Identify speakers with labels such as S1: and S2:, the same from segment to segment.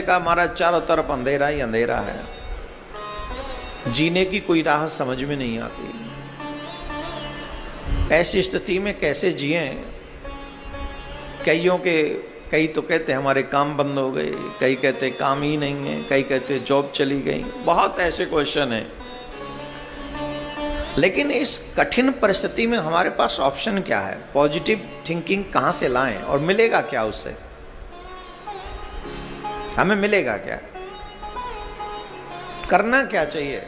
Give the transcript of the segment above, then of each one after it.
S1: का हमारा चारों तरफ अंधेरा ही अंधेरा है, जीने की कोई राह समझ में नहीं आती। ऐसी स्थिति में कैसे जिए? कई तो कहते हैं हमारे काम बंद हो गए, कई कहते काम ही नहीं है, कई कहते जॉब चली गई। बहुत ऐसे क्वेश्चन हैं। लेकिन इस कठिन परिस्थिति में हमारे पास ऑप्शन क्या है? पॉजिटिव थिंकिंग कहां से लाएं और मिलेगा क्या उससे? हमें मिलेगा क्या? करना क्या चाहिए?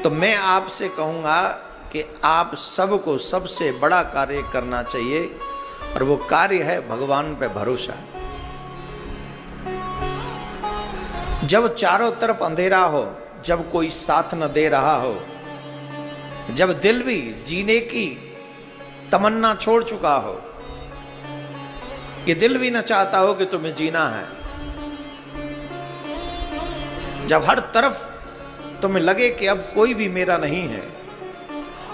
S1: तो मैं आपसे कहूंगा कि आप सबको सबसे बड़ा कार्य करना चाहिए, और वो कार्य है भगवान पे भरोसा। जब चारों तरफ अंधेरा हो, जब कोई साथ न दे रहा हो, जब दिल भी जीने की तमन्ना छोड़ चुका हो, कि दिल भी न चाहता हो कि तुम्हें जीना है, जब हर तरफ तुम्हें लगे कि अब कोई भी मेरा नहीं है,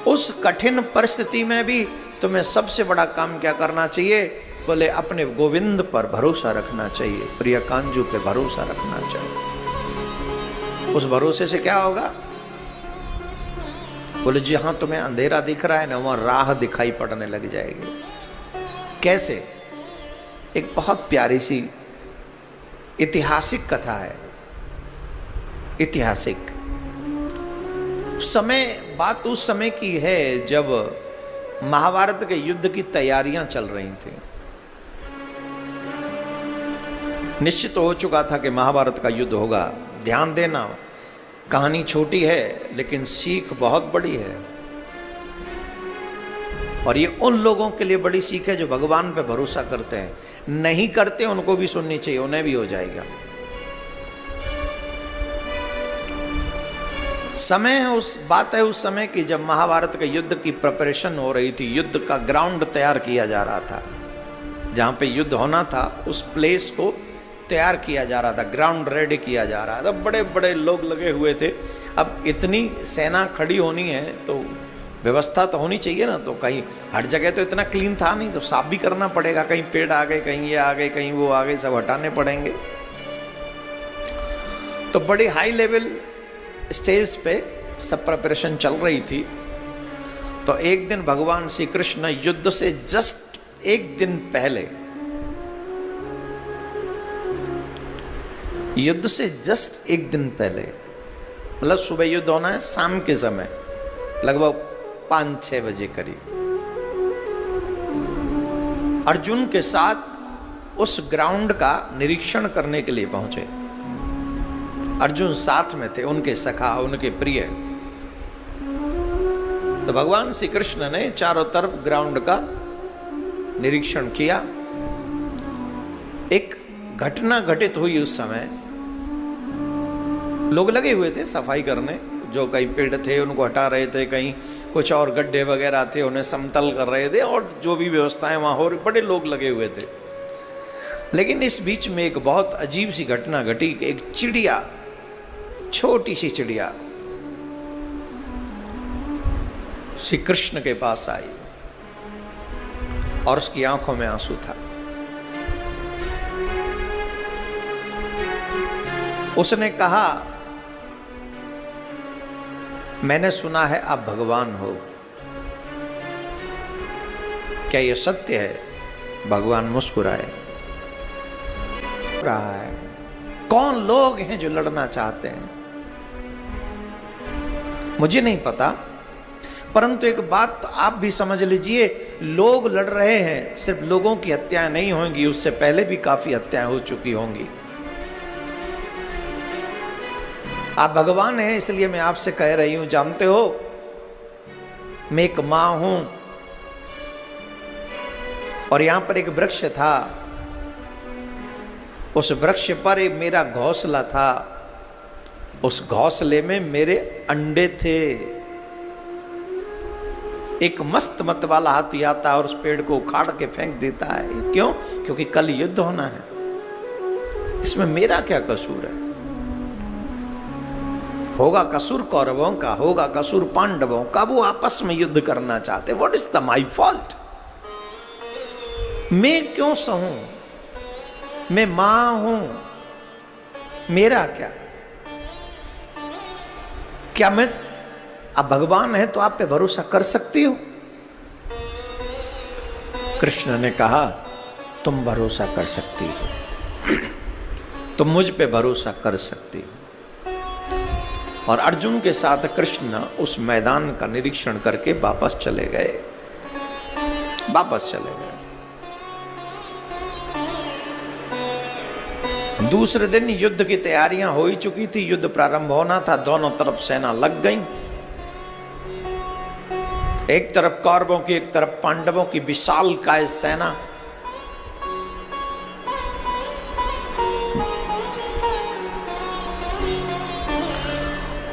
S1: उस कठिन परिस्थिति में भी तुम्हें सबसे बड़ा काम क्या करना चाहिए? बोले अपने गोविंद पर भरोसा रखना चाहिए, प्रिय कांजू पे भरोसा रखना चाहिए। उस भरोसे से क्या होगा? बोले जहां तुम्हें अंधेरा दिख रहा है ना, वहां राह दिखाई पड़ने लग जाएगी। कैसे? एक बहुत प्यारी सी ऐतिहासिक कथा है। ऐतिहासिक समय, बात उस समय की है जब महाभारत के युद्ध की तैयारियां चल रही थी। निश्चित हो चुका था कि महाभारत का युद्ध होगा। ध्यान देना, कहानी छोटी है लेकिन सीख बहुत बड़ी है, और ये उन लोगों के लिए बड़ी सीख है जो भगवान पे भरोसा करते हैं। नहीं करते उनको भी सुननी चाहिए, उन्हें भी हो जाएगा। समय है, बात है उस समय की जब महाभारत के युद्ध की प्रिपरेशन हो रही थी। युद्ध का ग्राउंड तैयार किया जा रहा था, जहां पे युद्ध होना था उस प्लेस को तैयार किया जा रहा था, ग्राउंड रेडी किया जा रहा था। बड़े बड़े लोग लगे हुए थे। अब इतनी सेना खड़ी होनी है तो व्यवस्था तो होनी चाहिए ना। तो कहीं हर जगह तो इतना क्लीन था नहीं, तो साफ भी करना पड़ेगा। कहीं पेड़ आ गए, कहीं ये आ गए, कहीं वो आ गए, सब हटाने पड़ेंगे। तो बड़ी हाई लेवल स्टेज पे सब प्रिपरेशन चल रही थी। तो एक दिन भगवान श्री कृष्ण युद्ध से जस्ट एक दिन पहले, युद्ध से जस्ट एक दिन पहले, मतलब सुबह युद्ध होना है, शाम के समय लगभग 5-6 बजे करीब, अर्जुन के साथ उस ग्राउंड का निरीक्षण करने के लिए पहुंचे। अर्जुन साथ में थे, उनके सखा, उनके प्रिय। तो भगवान श्री कृष्ण ने चारों तरफ ग्राउंड का निरीक्षण किया। एक घटना घटित हुई उस समय। लोग लगे हुए थे सफाई करने, जो कई पेड़ थे उनको हटा रहे थे, कहीं कुछ और गड्ढे वगैरह थे उन्हें समतल कर रहे थे, और जो भी व्यवस्थाएं वहां हो रही, बड़े लोग लगे हुए थे। लेकिन इस बीच में एक बहुत अजीब सी घटना घटी। एक चिड़िया, छोटी सी चिड़िया श्री कृष्ण के पास आई, और उसकी आंखों में आंसू था। उसने कहा, मैंने सुना है आप भगवान हो, क्या यह सत्य है? भगवान मुस्कुराए। रहा है, कौन लोग हैं जो लड़ना चाहते हैं मुझे नहीं पता, परंतु एक बात तो आप भी समझ लीजिए, लोग लड़ रहे हैं, सिर्फ लोगों की हत्याएं नहीं होंगी, उससे पहले भी काफी हत्याएं हो चुकी होंगी। आप भगवान हैं, इसलिए मैं आपसे कह रही हूं, जानते हो मैं एक मां हूं, और यहां पर एक वृक्ष था, उस वृक्ष पर एक मेरा घोंसला था, उस घोंसले में मेरे अंडे थे। एक मस्त मत वाला हाथी आता है और उस पेड़ को उखाड़ के फेंक देता है। क्यों? क्योंकि कल युद्ध होना है। इसमें मेरा क्या कसूर है? होगा कसूर कौरवों का, होगा कसूर पांडवों का, वो आपस में युद्ध करना चाहते। What is the my fault? मैं क्यों सहूं? मैं मां हूं, मेरा क्या? क्या मैं, आप भगवान है तो आप पे भरोसा कर सकती हो? कृष्ण ने कहा तुम भरोसा कर सकती हो, तुम मुझ पे भरोसा कर सकती हो। और अर्जुन के साथ कृष्ण उस मैदान का निरीक्षण करके वापस चले गए, वापस चले गए। दूसरे दिन युद्ध की तैयारियां हो ही चुकी थी, युद्ध प्रारंभ होना था। दोनों तरफ सेना लग गई, एक तरफ कौरवों की, एक तरफ पांडवों की विशालकाय सेना।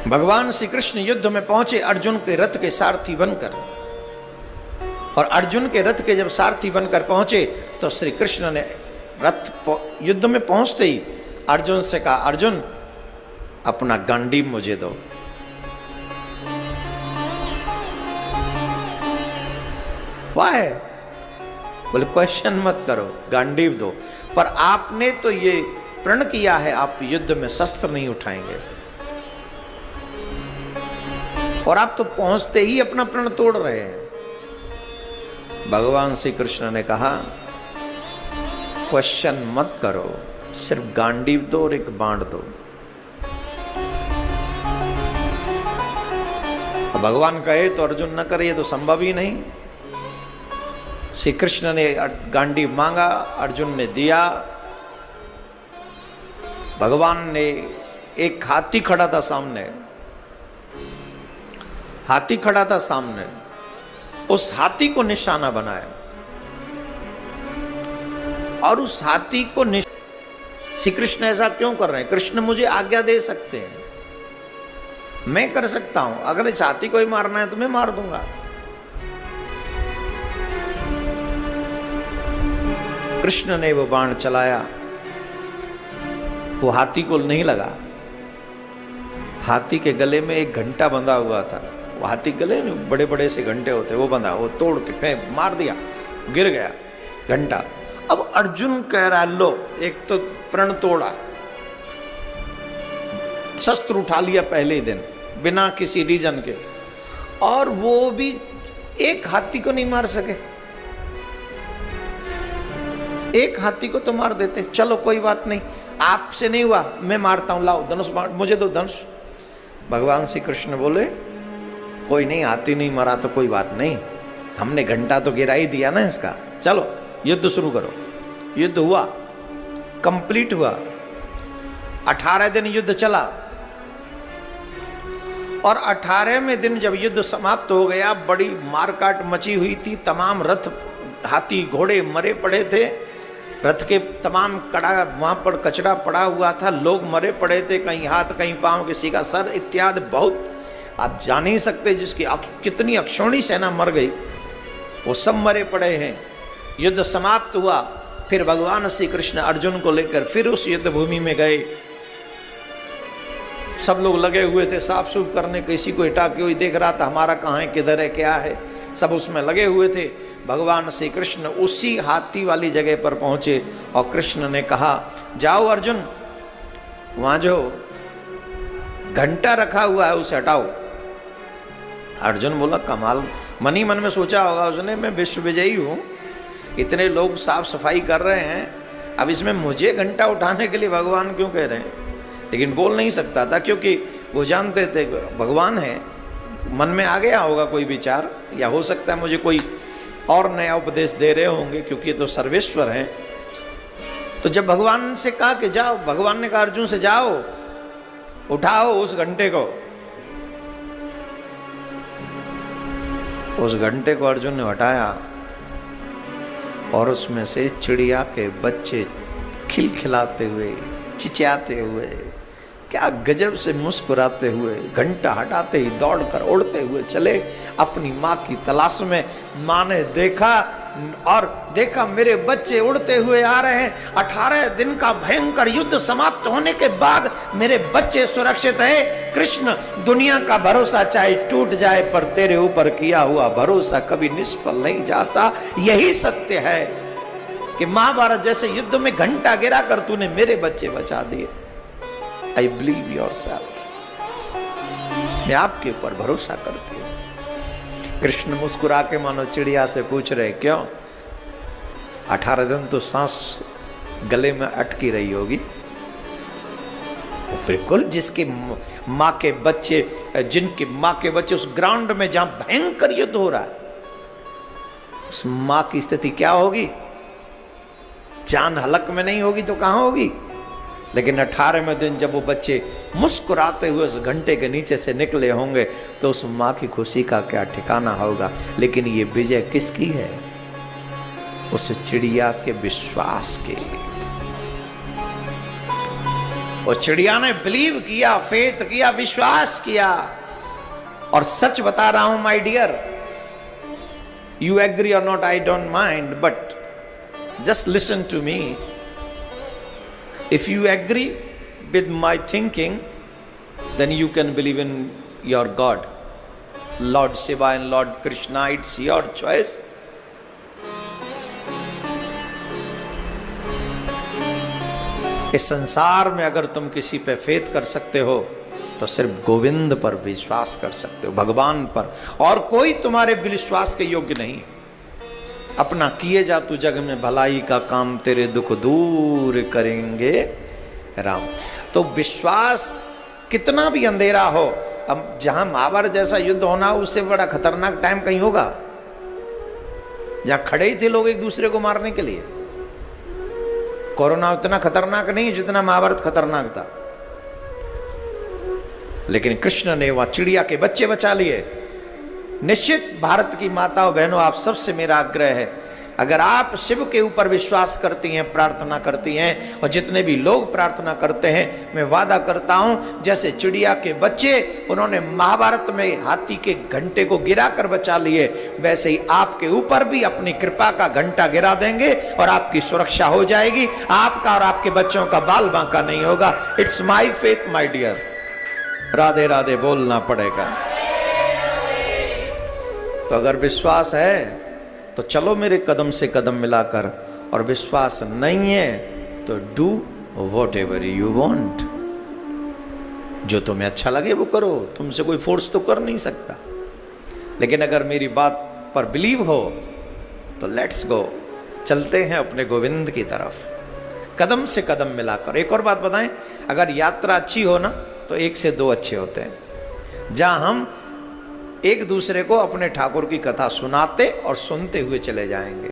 S1: भगवान श्री कृष्ण युद्ध में पहुंचे अर्जुन के रथ के सारथी बनकर, और अर्जुन के रथ के जब सारथी बनकर पहुंचे तो श्री कृष्ण ने रथ युद्ध में पहुंचते ही अर्जुन से कहा, अर्जुन अपना गांडीव मुझे दो। वाह, बोले क्वेश्चन मत करो, गांडीव दो। पर आपने तो ये प्रण किया है आप युद्ध में शस्त्र नहीं उठाएंगे, और आप तो पहुंचते ही अपना प्रण तोड़ रहे हैं। भगवान श्री कृष्ण ने कहा क्वेश्चन मत करो, सिर्फ गांडीव दो और एक बाण दो। भगवान कहे तो अर्जुन न करे, ये तो संभव ही नहीं। श्री कृष्ण ने गांडीव मांगा, अर्जुन ने दिया। भगवान ने, एक हाथी खड़ा था सामने, हाथी खड़ा था सामने, उस हाथी को निशाना बनाया और उस हाथी को श्री कृष्ण ऐसा क्यों कर रहे हैं? कृष्ण मुझे आज्ञा दे सकते हैं, मैं कर सकता हूं, अगर इस हाथी को ही मारना है तो मैं मार दूंगा। कृष्ण ने वो बाण चलाया, वो हाथी को नहीं लगा। हाथी के गले में एक घंटा बंधा हुआ था, वो हाथी गले में बड़े बड़े से घंटे होते, वो बंधा, वो तोड़ के फेंक मार दिया, गिर गया घंटा। अब अर्जुन कह रहा, लो एक तो प्रण तोड़ा, शस्त्र उठा लिया पहले ही दिन बिना किसी रीजन के, और वो भी एक हाथी को नहीं मार सके। एक हाथी को तो मार देते, चलो कोई बात नहीं, आपसे नहीं हुआ मैं मारता हूं, लाओ धनुष मुझे दो धनुष। भगवान श्री कृष्ण बोले कोई नहीं, हाथी नहीं मरा तो कोई बात नहीं, हमने घंटा तो गिरा ही दिया ना इसका, चलो युद्ध शुरू करो। युद्ध हुआ, कंप्लीट हुआ। 18 दिन युद्ध चला, और 18वें दिन जब युद्ध समाप्त हो गया, बड़ी मारकाट मची हुई थी, तमाम रथ हाथी घोड़े मरे पड़े थे, रथ के तमाम कड़ा वहां पर कचरा पड़ा हुआ था, लोग मरे पड़े थे, कहीं हाथ कहीं पांव, किसी का सर इत्यादि, बहुत आप जान ही सकते जिसकी कितनी अक्षौणी सेना मर गई, वो सब मरे पड़े हैं। युद्ध समाप्त हुआ, फिर भगवान श्री कृष्ण अर्जुन को लेकर फिर उस युद्ध भूमि में गए। सब लोग लगे हुए थे साफ सूफ करने, किसी को हटा के कोई देख रहा था हमारा कहाँ है, किधर है, क्या है, सब उसमें लगे हुए थे। भगवान श्री कृष्ण उसी हाथी वाली जगह पर पहुंचे और कृष्ण ने कहा, जाओ अर्जुन, वहां जो घंटा रखा हुआ है उसे हटाओ। अर्जुन बोला कमाल, मन ही मन में सोचा होगा उसने, मैं विश्व विजयी हूं, इतने लोग साफ सफाई कर रहे हैं, अब इसमें मुझे घंटा उठाने के लिए भगवान क्यों कह रहे हैं? लेकिन बोल नहीं सकता था, क्योंकि वो जानते थे भगवान है। मन में आ गया होगा कोई विचार, या हो सकता है मुझे कोई और नया उपदेश दे रहे होंगे, क्योंकि ये तो सर्वेश्वर हैं। तो जब भगवान से कहा कि जाओ, भगवान ने कहा अर्जुन से जाओ, उठाओ उस घंटे को। उस घंटे को अर्जुन ने हटाया और उसमें से चिड़िया के बच्चे खिलखिलाते हुए, चिचियाते हुए, क्या गजब से मुस्कुराते हुए, घंटा हटाते ही दौड़कर उड़ते हुए चले अपनी माँ की तलाश में। माँ ने देखा और देखा मेरे बच्चे उड़ते हुए आ रहे हैं। 18 दिन का भयंकर युद्ध समाप्त होने के बाद मेरे बच्चे सुरक्षित हैं। कृष्ण, दुनिया का भरोसा चाहे टूट जाए पर तेरे ऊपर किया हुआ भरोसा कभी निष्फल नहीं जाता, यही सत्य है। कि महाभारत जैसे युद्ध में घंटा गिरा कर तूने मेरे बच्चे बचा दिए। आई बिलीव योर सेल्फ, मैं आपके ऊपर भरोसा करती हूं। कृष्ण मुस्कुरा के मानो चिड़िया से पूछ रहे, क्यों 18 दिन तो सांस गले में अटकी रही होगी। बिल्कुल, जिसके माँ के बच्चे, जिनके माँ के बच्चे उस ग्राउंड में जहां भयंकर युद्ध हो रहा है, उस माँ की स्थिति क्या होगी? जान हलक में नहीं होगी तो कहां होगी? लेकिन 18वें दिन जब वो बच्चे मुस्कुराते हुए उस घंटे के नीचे से निकले होंगे तो उस माँ की खुशी का क्या ठिकाना होगा। लेकिन ये विजय किसकी है? उस चिड़िया के विश्वास के लिए। उस चिड़िया ने बिलीव किया, फेथ किया, विश्वास किया। और सच बता रहा हूं my dear, you agree or not I don't mind, but just listen to me. If you agree with my thinking, then you can believe in your God, Lord Shiva and Lord Krishna. It's your choice. इस संसार में अगर तुम किसी पे faith कर सकते हो तो सिर्फ गोविंद पर विश्वास कर सकते हो, भगवान पर, और कोई तुम्हारे विश्वास के योग्य नहीं। अपना किए जा तू जग में भलाई का काम, तेरे दुख दूर करेंगे राम। तो विश्वास कितना भी अंधेरा हो, अब जहां महाभारत जैसा युद्ध होना उससे बड़ा खतरनाक टाइम कहीं होगा, जहां खड़े ही थे लोग एक दूसरे को मारने के लिए। कोरोना उतना खतरनाक नहीं जितना महाभारत खतरनाक था, लेकिन कृष्ण ने वहां चिड़िया के बच्चे बचा लिए। निश्चित भारत की माताओं बहनों, आप सबसे मेरा आग्रह है, अगर आप शिव के ऊपर विश्वास करती हैं, प्रार्थना करती हैं, और जितने भी लोग प्रार्थना करते हैं, मैं वादा करता हूं जैसे चिड़िया के बच्चे उन्होंने महाभारत में हाथी के घंटे को गिरा कर बचा लिए, वैसे ही आपके ऊपर भी अपनी कृपा का घंटा गिरा देंगे और आपकी सुरक्षा हो जाएगी। आपका और आपके बच्चों का बाल बांका नहीं होगा। It's my faith my dear. Radhe Radhe बोलना पड़ेगा। तो अगर विश्वास है तो चलो मेरे कदम से कदम मिलाकर, और विश्वास नहीं है तो do what ever you want. जो तुम्हें अच्छा लगे वो करो, तुमसे कोई फोर्स तो कर नहीं सकता। लेकिन अगर मेरी बात पर बिलीव हो तो लेट्स गो, चलते हैं अपने गोविंद की तरफ, कदम से कदम मिलाकर। एक और बात बताएं, अगर यात्रा अच्छी हो ना तो 1 से 2 अच्छे होते हैं, जहां हम एक दूसरे को अपने ठाकुर की कथा सुनाते और सुनते हुए चले जाएंगे।